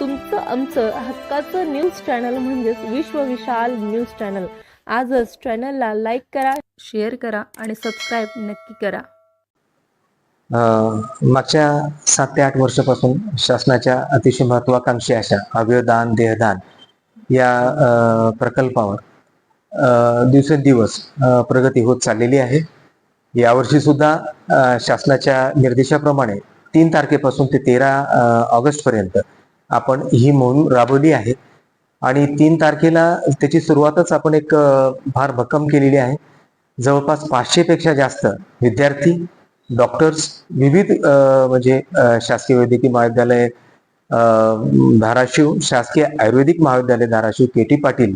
तुमचं आमचं हक्काचं न्यूज चॅनल म्हणजेच विश्वविशाल न्यूज चॅनल। आजच चॅनलला लाईक करा, शेअर करा आणि सबस्क्राईब नक्की करा। मागच्या 7 ते 8 वर्षापासून शासनाच्या अतिशय महत्वाकांक्षी अशा अवयवदान देहदान या प्रकल्पावर दिवसेंदिवस प्रगती होत चाललेली आहे। यावर्षी सुद्धा शासनाच्या निर्देशाप्रमाणे 3 तारखेपासून ते 13 ऑगस्ट पर्यंत आपण ही मोहीम राबवली आहे आणि 3 तारखेला त्याची सुरुवातच आपण एक फार भक्कम केलेली आहे। जवळपास 500 पेक्षा जास्त विद्यार्थी, डॉक्टर्स, विविध म्हणजे शासकीय वैद्यकीय महाविद्यालय धाराशिव, शासकीय आयुर्वेदिक महाविद्यालय धाराशिव, के.टी. पाटील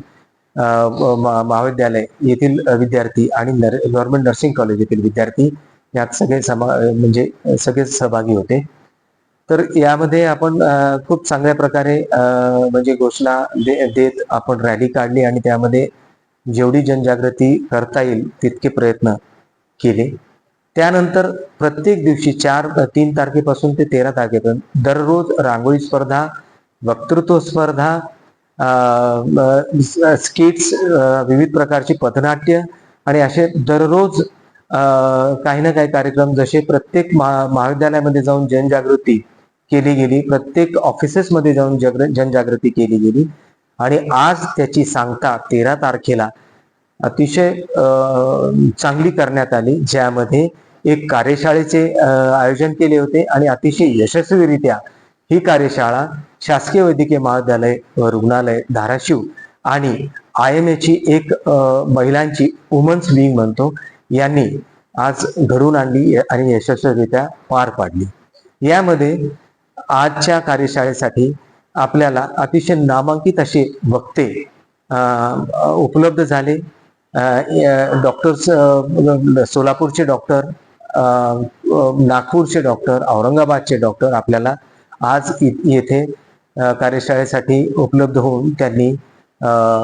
महाविद्यालय येथील विद्यार्थी आणि गव्हर्नमेंट नर्सिंग कॉलेज येथील विद्यार्थी यात सगळे म्हणजे सगळे सहभागी होते। तर यामध्ये आपण खूप चांगल्या प्रकारे म्हणजे घोषणा देत आपण रॅली काढली आणि त्यामध्ये जेवढी जनजागृती करता येईल तितके प्रयत्न केले। त्यानंतर प्रत्येक दिवशी 3 तारखेपासून ते 13 तारखेपर्यंत दररोज रांगोळी स्पर्धा, वक्तृत्व स्पर्धा, स्किट्स, विविध प्रकारची पथनाट्य आणि असे दररोज काही ना काही कार्यक्रम, जसे प्रत्येक महाविद्यालयामध्ये जाऊन जनजागृती केली गेली, प्रत्येक ऑफिसेसमध्ये जाऊन जनजागृती केली गेली आणि आज त्याची सांगता 13 तारखेला अतिशय चांगली करण्यात आली, ज्यामध्ये एक कार्यशाळेचे आयोजन केले होते आणि अतिशय यशस्वीरित्या ही कार्यशाळा शासकीय वैद्यकीय महाविद्यालय व रुग्णालय धाराशिव आणि IMA ची एक महिलांची वुमन्स विंग म्हणतो यांनी आज घडवून आणली आणि यशस्वीरित्या पार पाडली। यामध्ये आजच्या कार्यशाळेसाठी आपल्याला अतिशय नामांकित असे वक्ते उपलब्ध झाले। डॉक्टर्स, सोलापूरचे डॉक्टर, नागपूरचे डॉक्टर, औरंगाबादचे डॉक्टर आपल्याला आज येथे कार्यशाळेसाठी उपलब्ध होऊन त्यांनी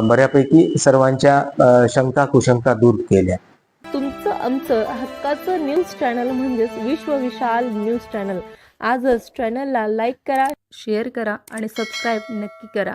बऱ्यापैकी सर्वांच्या शंका कुशंका दूर केल्या। तुमचं आमचं हक्काचं न्यूज चॅनल म्हणजेच विश्वविशाल न्यूज चॅनल। आजच चॅनलला लाईक करा, शेअर करा आणि सबस्क्राईब नक्की करा।